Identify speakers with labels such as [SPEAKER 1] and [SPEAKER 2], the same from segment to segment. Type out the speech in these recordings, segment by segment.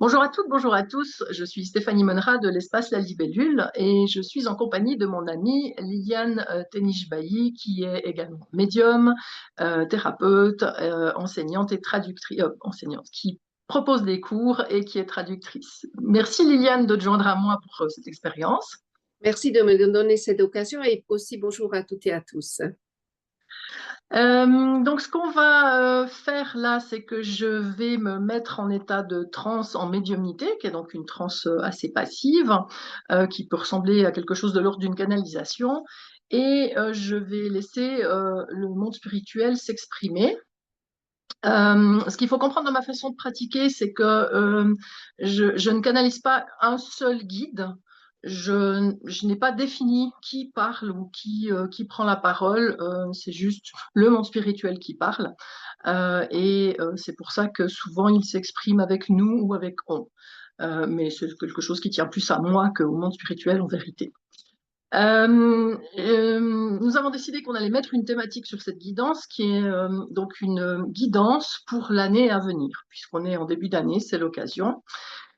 [SPEAKER 1] Bonjour à toutes, bonjour à tous. Je suis Stéphanie Monra de l'espace La Libellule et je suis en compagnie de mon amie Liliane Tenishbahi qui est également médium, thérapeute, enseignante et traductrice, enseignante qui propose des cours et qui est traductrice. Merci Liliane de te joindre à moi pour cette expérience.
[SPEAKER 2] Merci de me donner cette occasion et aussi bonjour à toutes et à tous.
[SPEAKER 1] Donc, ce qu'on va faire là, c'est que je vais me mettre en état de transe en médiumnité, qui est donc une transe assez passive, qui peut ressembler à quelque chose de l'ordre d'une canalisation, et je vais laisser le monde spirituel s'exprimer. Ce qu'il faut comprendre dans ma façon de pratiquer, c'est que je ne canalise pas un seul guide. Je n'ai pas défini qui parle ou qui prend la parole. C'est juste le monde spirituel qui parle. C'est pour ça que souvent il s'exprime avec nous ou avec on. Mais c'est quelque chose qui tient plus à moi qu'au monde spirituel en vérité. Nous avons décidé qu'on allait mettre une thématique sur cette guidance qui est donc une guidance pour l'année à venir, puisqu'on est en début d'année, c'est l'occasion.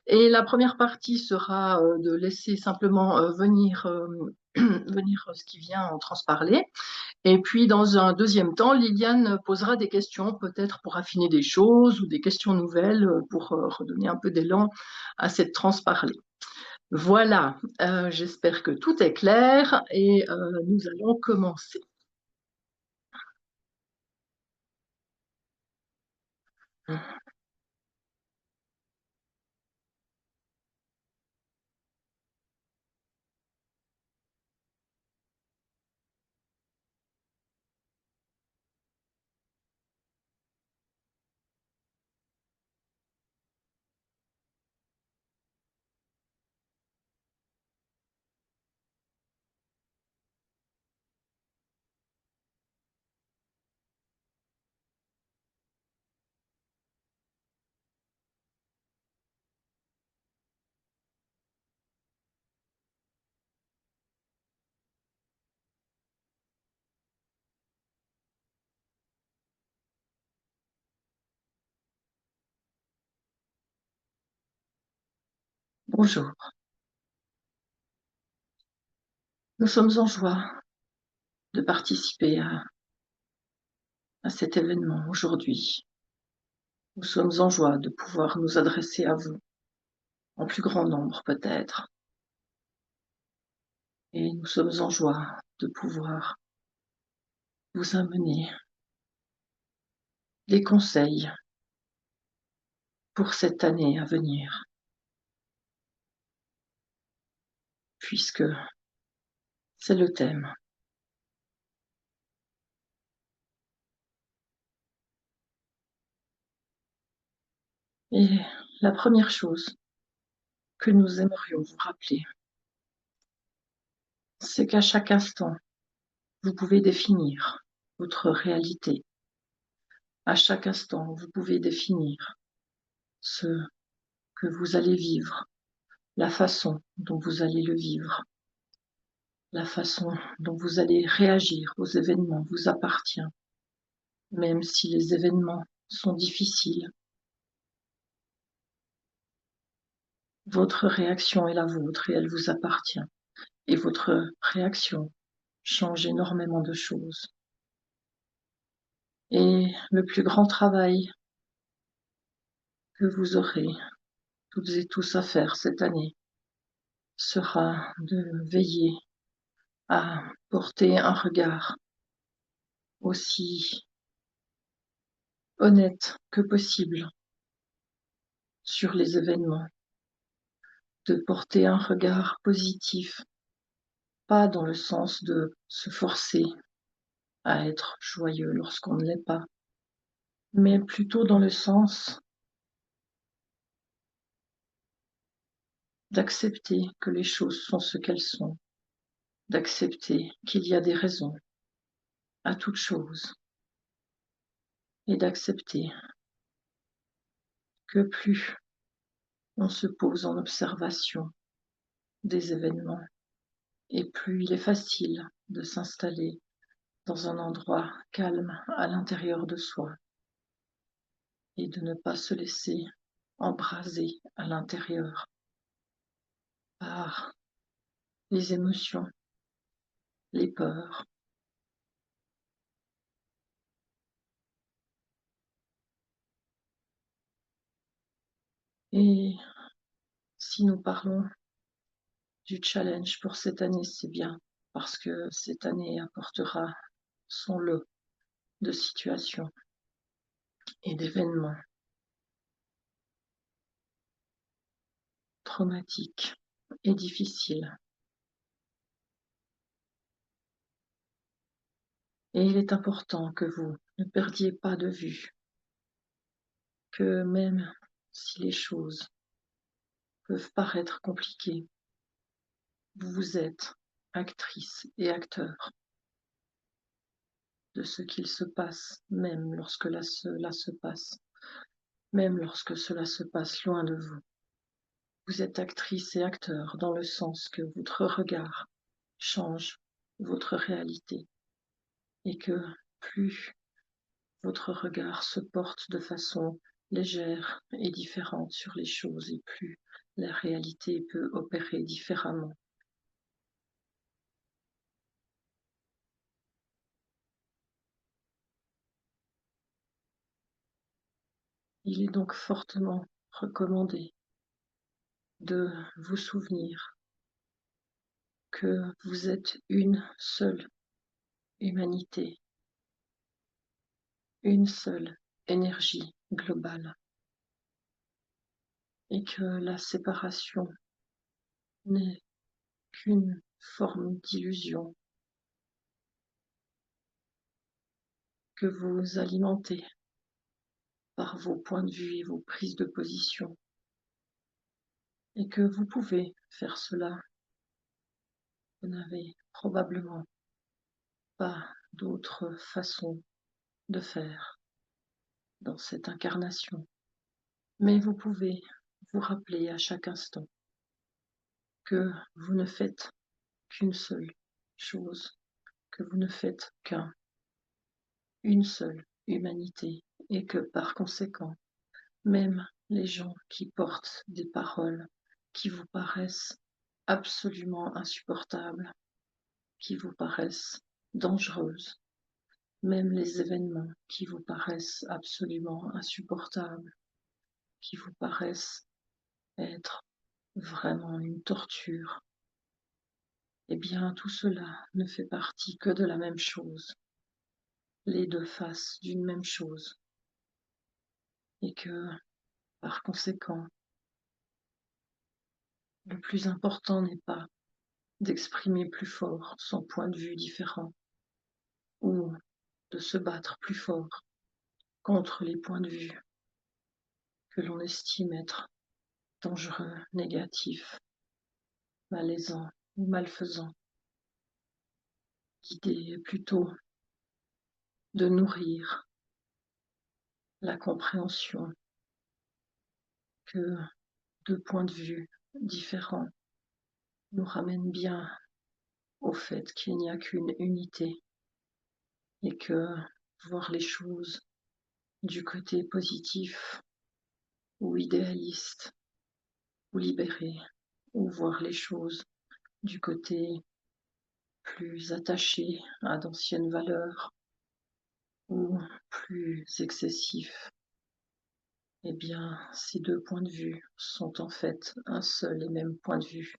[SPEAKER 1] Et la première partie sera de laisser simplement venir ce qui vient en transparler. Et puis, dans un deuxième temps, Liliane posera des questions, peut-être pour affiner des choses ou des questions nouvelles pour redonner un peu d'élan à cette transparlée. Voilà, j'espère que tout est clair et nous allons commencer. Bonjour, nous sommes en joie de participer à cet événement aujourd'hui. Nous sommes en joie de pouvoir nous adresser à vous, en plus grand nombre peut-être. Et nous sommes en joie de pouvoir vous amener des conseils pour cette année à venir, puisque c'est le thème. Et la première chose que nous aimerions vous rappeler, c'est qu'à chaque instant, vous pouvez définir votre réalité. À chaque instant, vous pouvez définir ce que vous allez vivre, la façon dont vous allez le vivre, la façon dont vous allez réagir aux événements vous appartient, même si les événements sont difficiles. Votre réaction est la vôtre et elle vous appartient. Et votre réaction change énormément de choses. Et le plus grand travail que vous aurez toutes et tous à faire cette année sera de veiller à porter un regard aussi honnête que possible sur les événements, de porter un regard positif, pas dans le sens de se forcer à être joyeux lorsqu'on ne l'est pas, mais plutôt dans le sens d'accepter que les choses sont ce qu'elles sont, d'accepter qu'il y a des raisons à toute chose et d'accepter que plus on se pose en observation des événements et plus il est facile de s'installer dans un endroit calme à l'intérieur de soi et de ne pas se laisser embrasé à l'intérieur par les émotions, les peurs. Et si nous parlons du challenge pour cette année, c'est bien, parce que cette année apportera son lot de situations et d'événements traumatiques et difficiles. Et il est important que vous ne perdiez pas de vue que même si les choses peuvent paraître compliquées, vous êtes actrice et acteur de ce qu'il se passe, même lorsque cela se passe, même lorsque cela se passe loin de vous. Vous êtes actrice et acteur dans le sens que votre regard change votre réalité et que plus votre regard se porte de façon légère et différente sur les choses et plus la réalité peut opérer différemment. Il est donc fortement recommandé de vous souvenir que vous êtes une seule humanité, une seule énergie globale et que la séparation n'est qu'une forme d'illusion que vous alimentez par vos points de vue et vos prises de position et que vous pouvez faire cela. Vous n'avez probablement pas d'autre façon de faire dans cette incarnation, mais vous pouvez vous rappeler à chaque instant que vous ne faites qu'une seule chose, que vous ne faites qu'une seule humanité et que par conséquent, même les gens qui portent des paroles qui vous paraissent absolument insupportables, qui vous paraissent dangereuses, même les événements qui vous paraissent absolument insupportables, qui vous paraissent être vraiment une torture, eh bien tout cela ne fait partie que de la même chose, les deux faces d'une même chose, et que par conséquent, le plus important n'est pas d'exprimer plus fort son point de vue différent ou de se battre plus fort contre les points de vue que l'on estime être dangereux, négatifs, malaisants ou malfaisants. L'idée est plutôt de nourrir la compréhension que deux points de vue différents nous ramènent bien au fait qu'il n'y a qu'une unité et que voir les choses du côté positif ou idéaliste ou libéré, ou voir les choses du côté plus attaché à d'anciennes valeurs ou plus excessif, eh bien, ces deux points de vue sont en fait un seul et même point de vue.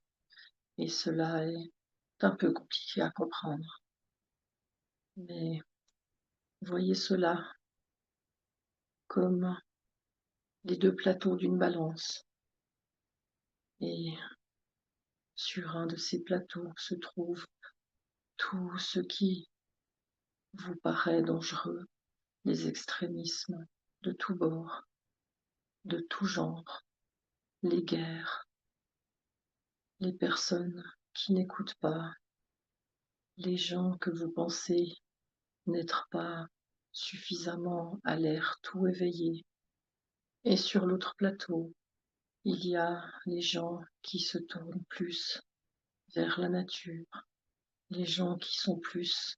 [SPEAKER 1] Et cela est un peu compliqué à comprendre. Mais voyez cela comme les deux plateaux d'une balance. Et sur un de ces plateaux se trouve tout ce qui vous paraît dangereux, les extrémismes de tous bords, de tout genre, les guerres, les personnes qui n'écoutent pas, les gens que vous pensez n'être pas suffisamment alertes ou éveillés. Et sur l'autre plateau, il y a les gens qui se tournent plus vers la nature, les gens qui sont plus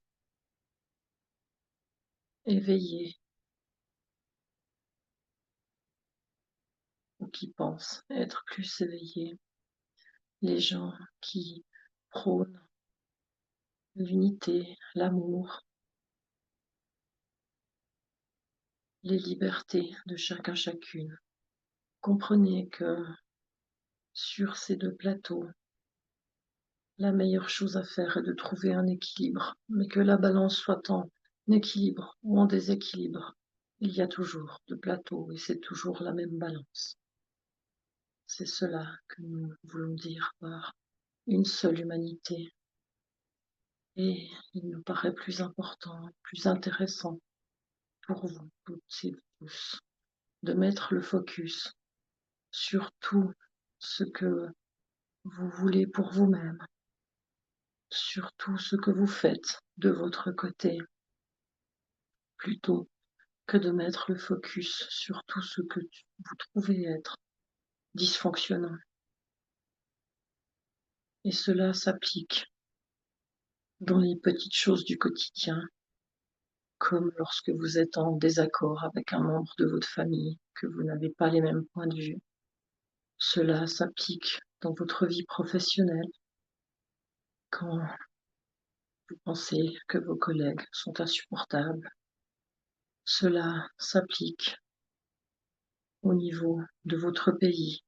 [SPEAKER 1] éveillés ou qui pensent être plus éveillés, les gens qui prônent l'unité, l'amour, les libertés de chacun chacune. Comprenez que sur ces deux plateaux, la meilleure chose à faire est de trouver un équilibre, mais que la balance soit en équilibre ou en déséquilibre. Il y a toujours deux plateaux et c'est toujours la même balance. C'est cela que nous voulons dire par une seule humanité. Et il nous paraît plus important, plus intéressant pour vous toutes et tous de mettre le focus sur tout ce que vous voulez pour vous-même, sur tout ce que vous faites de votre côté, plutôt que de mettre le focus sur tout ce que vous trouvez être dysfonctionnant. Et cela s'applique dans les petites choses du quotidien, comme lorsque vous êtes en désaccord avec un membre de votre famille, que vous n'avez pas les mêmes points de vue. Cela s'applique dans votre vie professionnelle, quand vous pensez que vos collègues sont insupportables. Cela s'applique au niveau de votre pays,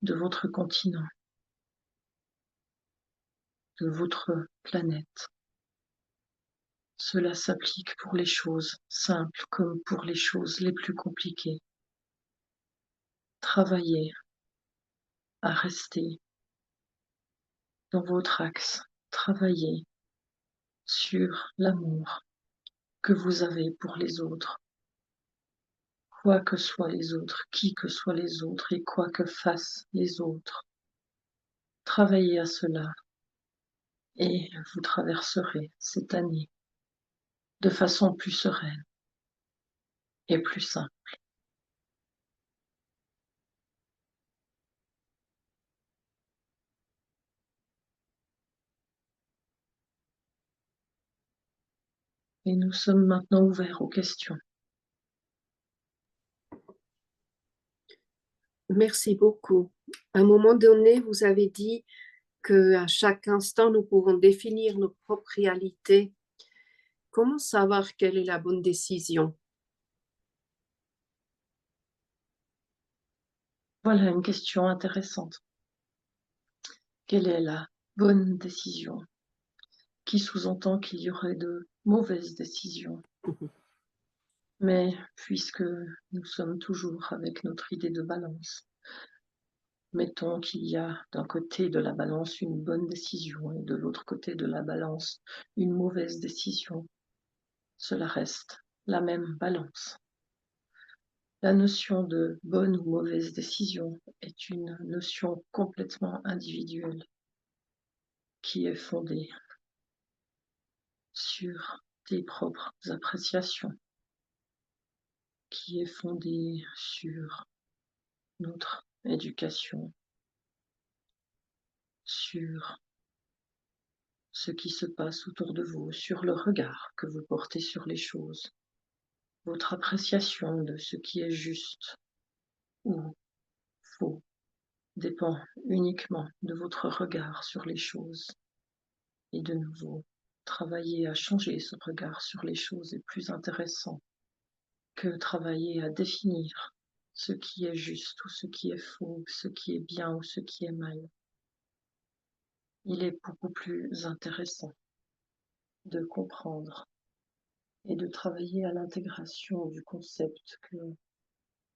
[SPEAKER 1] de votre continent, de votre planète. Cela s'applique pour les choses simples comme pour les choses les plus compliquées. Travaillez à rester dans votre axe. Travaillez sur l'amour que vous avez pour les autres. Quoi que soient les autres, qui que soient les autres et quoi que fassent les autres. Travaillez à cela et vous traverserez cette année de façon plus sereine et plus simple. Et nous sommes maintenant ouverts aux questions.
[SPEAKER 2] Merci beaucoup. À un moment donné, vous avez dit qu'à chaque instant, nous pouvons définir nos propres réalités. Comment savoir quelle est la bonne décision?
[SPEAKER 1] Voilà une question intéressante. Quelle est la bonne décision? Qui sous-entend qu'il y aurait de mauvaises décisions. Mais puisque nous sommes toujours avec notre idée de balance, mettons qu'il y a d'un côté de la balance une bonne décision et de l'autre côté de la balance une mauvaise décision. Cela reste la même balance. La notion de bonne ou mauvaise décision est une notion complètement individuelle qui est fondée sur tes propres appréciations, qui est fondée sur notre éducation, sur ce qui se passe autour de vous, sur le regard que vous portez sur les choses. Votre appréciation de ce qui est juste ou faux dépend uniquement de votre regard sur les choses. Et de nouveau, travailler à changer ce regard sur les choses est plus intéressant que travailler à définir ce qui est juste ou ce qui est faux, ce qui est bien ou ce qui est mal. Il est beaucoup plus intéressant de comprendre et de travailler à l'intégration du concept que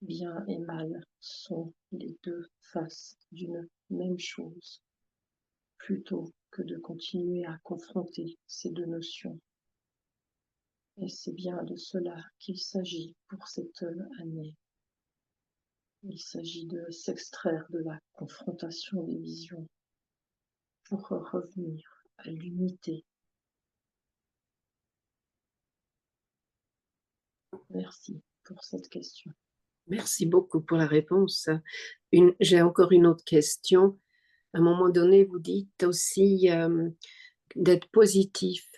[SPEAKER 1] bien et mal sont les deux faces d'une même chose, plutôt que de continuer à confronter ces deux notions. Et c'est bien de cela qu'il s'agit pour cette année. Il s'agit de s'extraire de la confrontation des visions pour revenir à l'unité. Merci pour cette question.
[SPEAKER 2] Merci beaucoup pour la réponse. J'ai encore une autre question. À un moment donné, vous dites aussi d'être positif.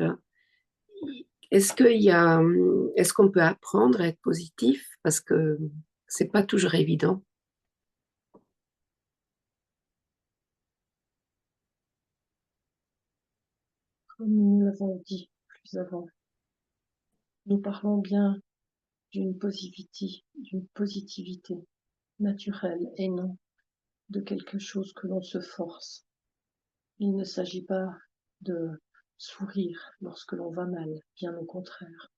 [SPEAKER 2] Est-ce qu'on peut apprendre à être positif? Parce que c'est pas toujours évident.
[SPEAKER 1] Comme nous l'avons dit plus avant, nous parlons bien d'une positivité naturelle et non de quelque chose que l'on se force. Il ne s'agit pas de sourire lorsque l'on va mal, bien au contraire.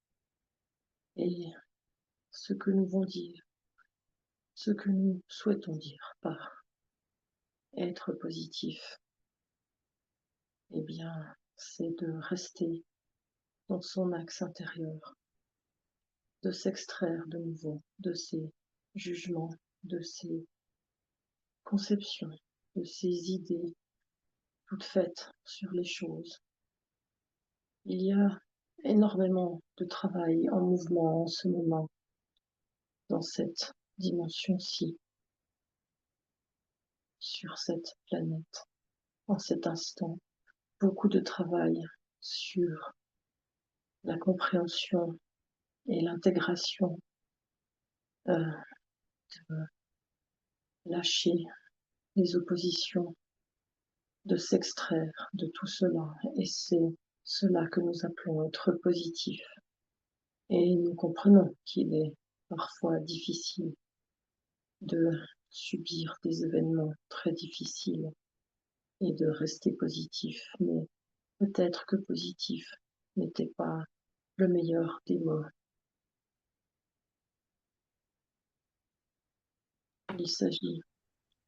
[SPEAKER 1] Et ce que nous voulons dire, ce que nous souhaitons dire par être positif, eh bien, c'est de rester dans son axe intérieur, de s'extraire de nouveau de ses jugements, de ses conceptions, de ses idées toutes faites sur les choses. Il y a énormément de travail en mouvement en ce moment dans cette dimension-ci, sur cette planète, en cet instant. Beaucoup de travail sur la compréhension et l'intégration, de lâcher les oppositions, de s'extraire de tout cela. Et c'est cela que nous appelons être positif. Et nous comprenons qu'il est parfois difficile de subir des événements très difficiles et de rester positif. Mais peut-être que positif n'était pas le meilleur des mots. Il s'agit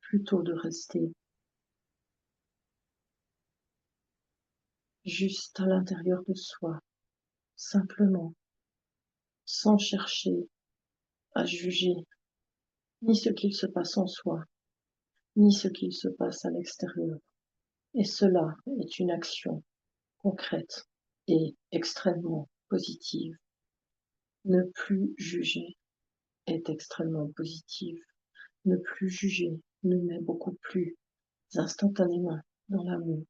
[SPEAKER 1] plutôt de rester juste à l'intérieur de soi, simplement, sans chercher à juger ni ce qu'il se passe en soi, ni ce qu'il se passe à l'extérieur. Et cela est une action concrète et extrêmement positive. Ne plus juger est extrêmement positive. Ne plus juger nous met beaucoup plus instantanément dans l'amour.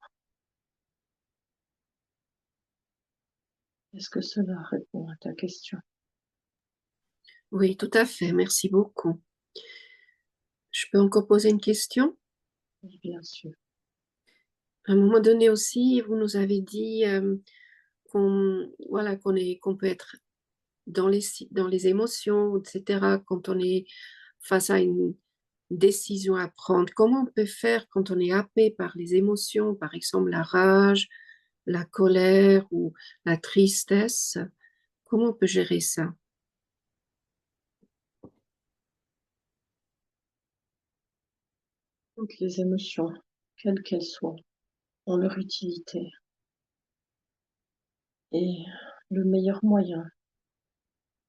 [SPEAKER 1] Est-ce que cela répond à ta question?
[SPEAKER 2] Oui, tout à fait. Merci beaucoup. Je peux encore poser une question?
[SPEAKER 1] Oui, bien sûr.
[SPEAKER 2] À un moment donné aussi, vous nous avez dit voilà, qu'on peut être dans les émotions, etc., quand on est face à une décision à prendre. Comment on peut faire quand on est happé par les émotions, par exemple la rage, la colère ou la tristesse? Comment on peut gérer ça?
[SPEAKER 1] Toutes les émotions, quelles qu'elles soient, ont leur utilité. Et le meilleur moyen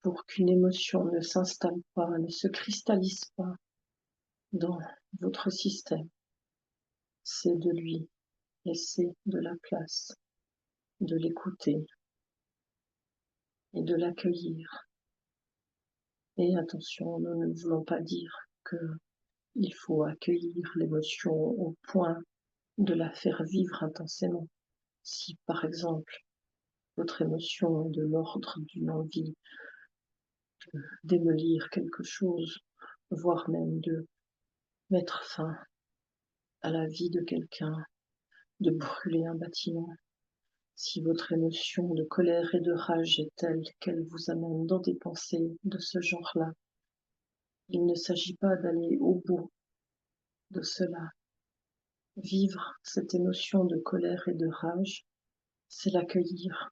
[SPEAKER 1] pour qu'une émotion ne s'installe pas, ne se cristallise pas dans votre système, c'est de lui laisser de la place, de l'écouter et de l'accueillir. Et attention, nous ne voulons pas dire qu'il faut accueillir l'émotion au point de la faire vivre intensément. Si, par exemple, votre émotion est de l'ordre d'une envie de démolir quelque chose, voire même de mettre fin à la vie de quelqu'un, de brûler un bâtiment, si votre émotion de colère et de rage est telle qu'elle vous amène dans des pensées de ce genre-là, il ne s'agit pas d'aller au bout de cela. Vivre cette émotion de colère et de rage, c'est l'accueillir.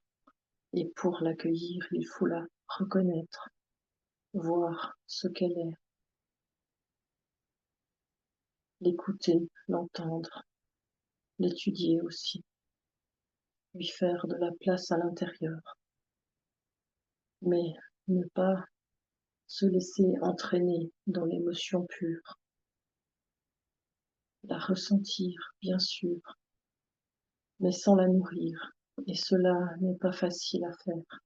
[SPEAKER 1] Et pour l'accueillir, il faut la reconnaître, voir ce qu'elle est, l'écouter, l'entendre, l'étudier aussi, lui faire de la place à l'intérieur, mais ne pas se laisser entraîner dans l'émotion pure, la ressentir, bien sûr, mais sans la nourrir. Et cela n'est pas facile à faire.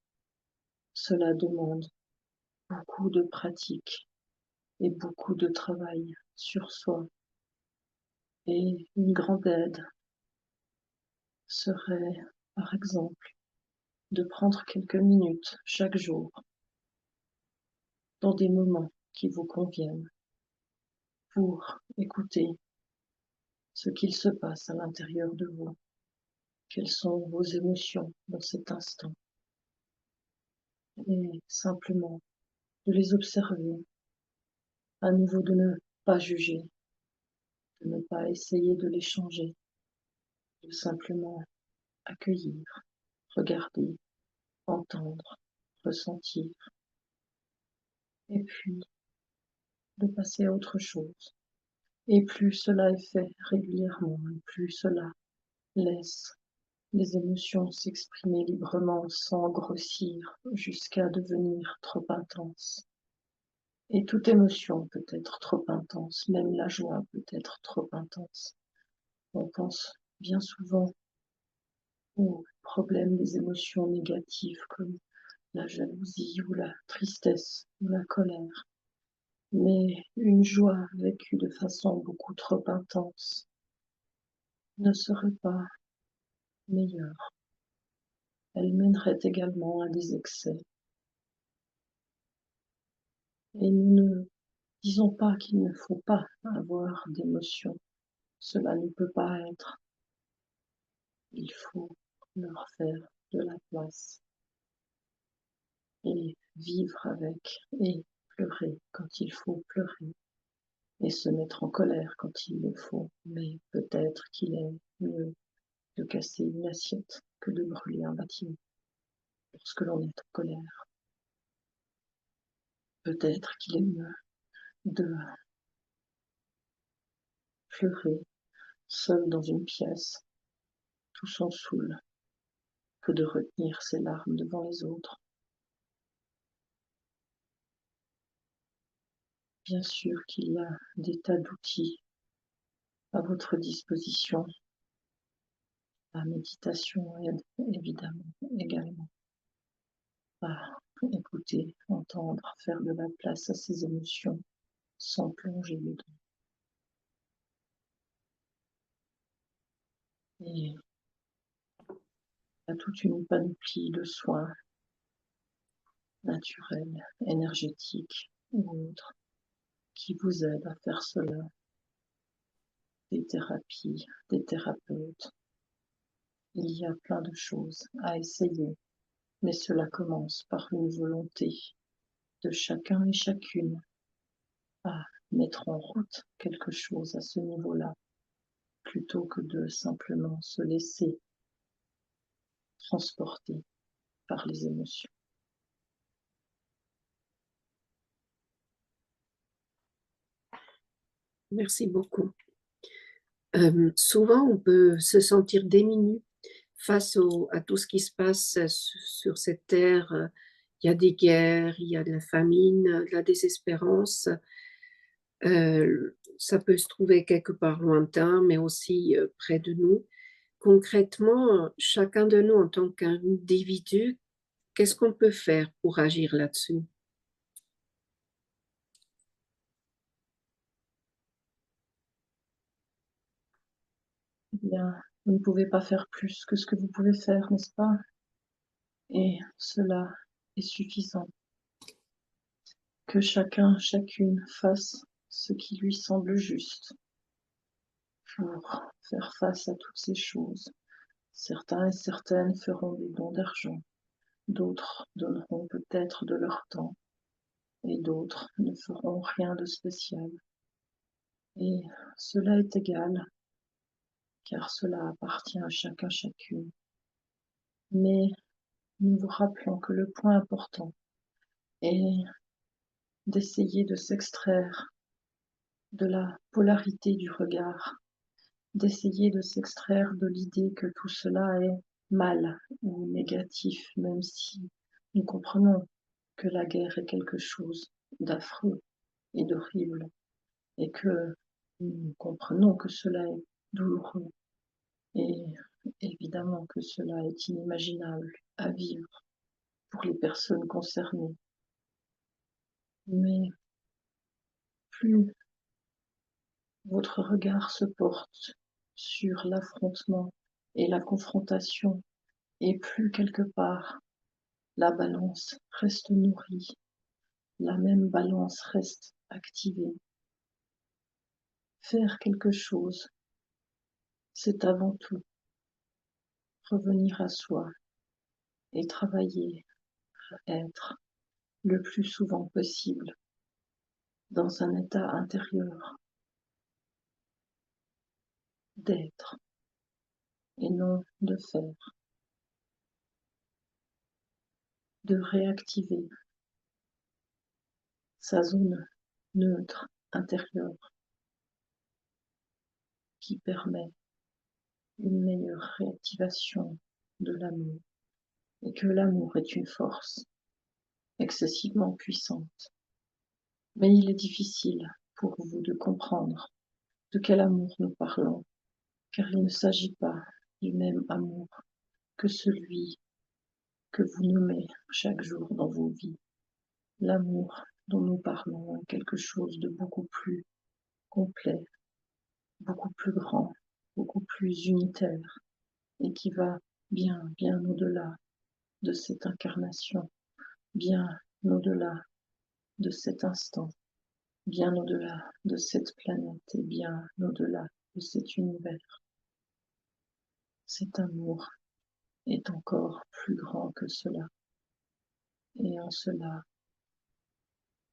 [SPEAKER 1] Cela demande beaucoup de pratique et beaucoup de travail sur soi. Et une grande aide serait, par exemple, de prendre quelques minutes chaque jour dans des moments qui vous conviennent pour écouter ce qu'il se passe à l'intérieur de vous Quelles sont vos émotions dans cet instant? Et simplement de les observer, à nouveau de ne pas juger, de ne pas essayer de les changer, de simplement accueillir, regarder, entendre, ressentir, et puis de passer à autre chose. Et plus cela est fait régulièrement, et plus cela laisse les émotions s'exprimer librement sans grossir jusqu'à devenir trop intenses. Et toute émotion peut être trop intense, même la joie peut être trop intense. On pense bien souvent aux problèmes des émotions négatives comme la jalousie ou la tristesse ou la colère. Mais une joie vécue de façon beaucoup trop intense ne serait pas meilleure. Elle mènerait également à des excès. Et nous ne disons pas qu'il ne faut pas avoir d'émotions. Cela ne peut pas être. Il faut leur faire de la place et vivre avec et pleurer quand il faut pleurer et se mettre en colère quand il le faut. Mais peut-être qu'il est mieux de casser une assiette que de brûler un bâtiment lorsque l'on est en colère. Peut-être qu'il est mieux de pleurer seul dans une pièce, tous en saoul, que de retenir ses larmes devant les autres. Bien sûr qu'il y a des tas d'outils à votre disposition. La méditation aide évidemment également à écouter, entendre, faire de la place à ses émotions sans plonger dedans. Et il y a toute une panoplie de soins naturels, énergétiques ou autres qui vous aident à faire cela. Des thérapies, des thérapeutes. Il y a plein de choses à essayer, mais cela commence par une volonté de chacun et chacune à mettre en route quelque chose à ce niveau-là, plutôt que de simplement se laisser transporter par les émotions.
[SPEAKER 2] Merci beaucoup. Souvent, on peut se sentir démuni face à tout ce qui se passe sur cette terre. Il y a des guerres, il y a de la famine, de la désespérance. Ça peut se trouver quelque part lointain, mais aussi près de nous. Concrètement, chacun de nous en tant qu'individu, qu'est-ce qu'on peut faire pour agir là-dessus?
[SPEAKER 1] Eh bien, vous ne pouvez pas faire plus que ce que vous pouvez faire, n'est-ce pas? Et cela est suffisant. Que chacun, chacune fasse ce qui lui semble juste pour faire face à toutes ces choses. Certains et certaines feront des dons d'argent, d'autres donneront peut-être de leur temps, et d'autres ne feront rien de spécial. Et cela est égal, car cela appartient à chacun, chacune. Mais nous vous rappelons que le point important est d'essayer de s'extraire de la polarité du regard, d'essayer de s'extraire de l'idée que tout cela est mal ou négatif, même si nous comprenons que la guerre est quelque chose d'affreux et d'horrible, et que nous comprenons que cela est douloureux, et évidemment que cela est inimaginable à vivre pour les personnes concernées. Mais plus votre regard se porte sur l'affrontement et la confrontation, et plus quelque part la balance reste nourrie, la même balance reste activée. Faire quelque chose, c'est avant tout revenir à soi et travailler à être le plus souvent possible dans un état intérieur d'être et non de faire, de réactiver sa zone neutre intérieure qui permet une meilleure réactivation de l'amour et que l'amour est une force excessivement puissante. Mais il est difficile pour vous de comprendre de quel amour nous parlons, car il ne s'agit pas du même amour que celui que vous nommez chaque jour dans vos vies. L'amour dont nous parlons est quelque chose de beaucoup plus complet, beaucoup plus grand, beaucoup plus unitaire, et qui va bien, bien au-delà de cette incarnation, bien au-delà de cet instant, bien au-delà de cette planète et bien au-delà de cet univers. Cet amour est encore plus grand que cela, et en cela,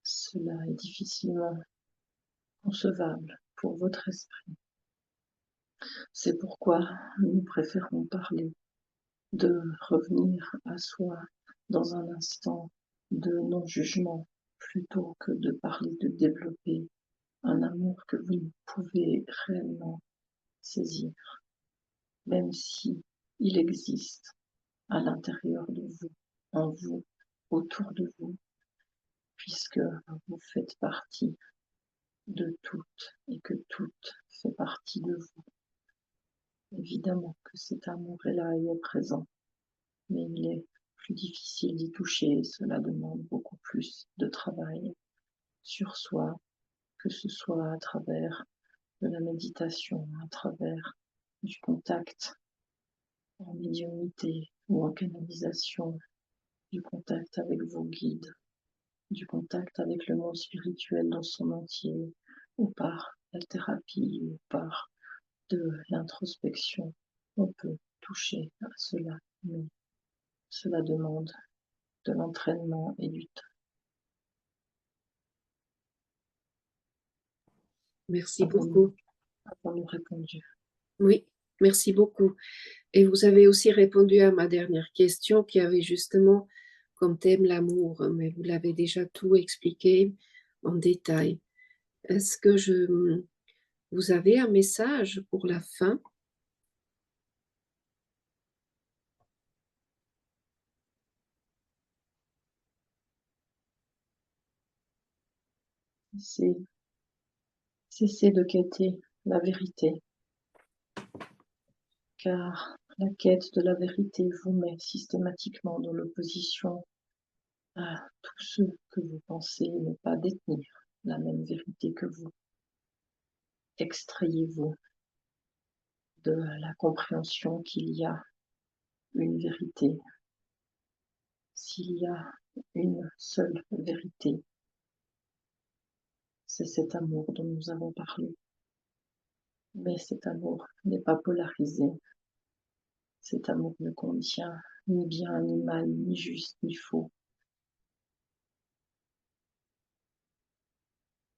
[SPEAKER 1] cela est difficilement concevable pour votre esprit. C'est pourquoi nous préférons parler de revenir à soi dans un instant de non-jugement plutôt que de parler de développer un amour que vous ne pouvez réellement saisir, même si il existe à l'intérieur de vous, en vous, autour de vous, puisque vous faites partie de toutes et que toutes fait partie de vous. Évidemment que cet amour est là et est présent, mais il est plus difficile d'y toucher et cela demande beaucoup plus de travail sur soi, que ce soit à travers de la méditation, à travers du contact en médiumnité ou en canalisation, du contact avec vos guides, du contact avec le monde spirituel dans son entier, ou par la thérapie, ou par de l'introspection. On peut toucher à cela, mais cela demande de l'entraînement et du temps.
[SPEAKER 2] Merci beaucoup.
[SPEAKER 1] Avons-nous répondu?
[SPEAKER 2] Oui, merci beaucoup. Et vous avez aussi répondu à ma dernière question qui avait justement comme thème l'amour, mais vous l'avez déjà tout expliqué en détail. Est-ce que vous avez un message pour la fin?
[SPEAKER 1] C'est cesser de quêter la vérité, car la quête de la vérité vous met systématiquement dans l'opposition à tous ceux que vous pensez ne pas détenir la même vérité que vous. Extrayez-vous de la compréhension qu'il y a une vérité. S'il y a une seule vérité, c'est cet amour dont nous avons parlé. Mais cet amour n'est pas polarisé. Cet amour ne contient ni bien, ni mal, ni juste, ni faux.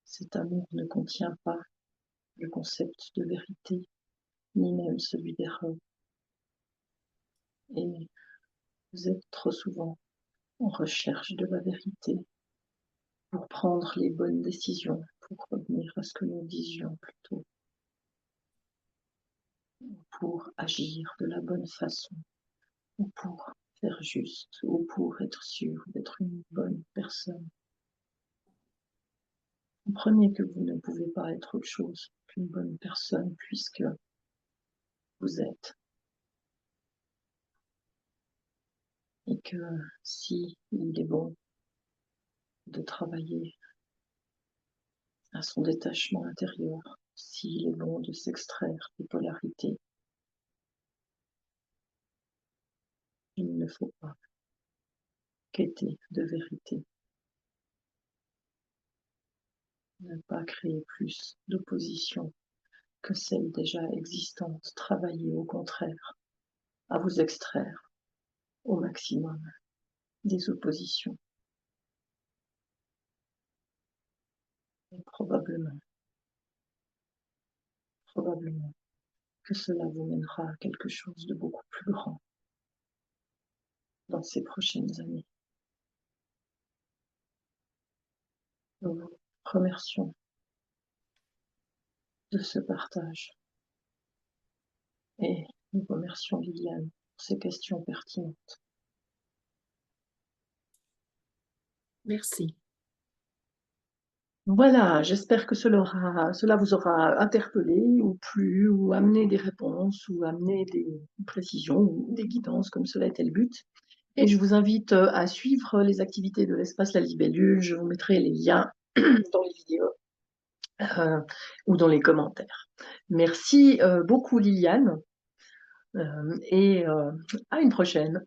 [SPEAKER 1] Cet amour ne contient pas le concept de vérité, ni même celui d'erreur. Et vous êtes trop souvent en recherche de la vérité pour prendre les bonnes décisions, pour revenir à ce que nous disions plutôt, pour agir de la bonne façon, ou pour faire juste, ou pour être sûr d'être une bonne personne. Comprenez que vous ne pouvez pas être autre chose qu'une bonne personne puisque vous êtes. Et que si il est bon de travailler à son détachement intérieur, s'il est bon de s'extraire des polarités, il ne faut pas quêter de vérité, ne pas créer plus d'opposition que celle déjà existante, travailler au contraire à vous extraire au maximum des oppositions. Et probablement que cela vous mènera à quelque chose de beaucoup plus grand dans ces prochaines années. Nous vous remercions de ce partage et nous remercions Liliane pour ces questions pertinentes.
[SPEAKER 2] Merci.
[SPEAKER 1] Voilà, j'espère que cela vous aura interpellé ou plu, ou amené des réponses, ou amené des précisions, ou des guidances, comme cela était le but. Et je vous invite à suivre les activités de l'Espace La Libellule. Je vous mettrai les liens dans les vidéos ou dans les commentaires. Merci beaucoup Liliane et à une prochaine.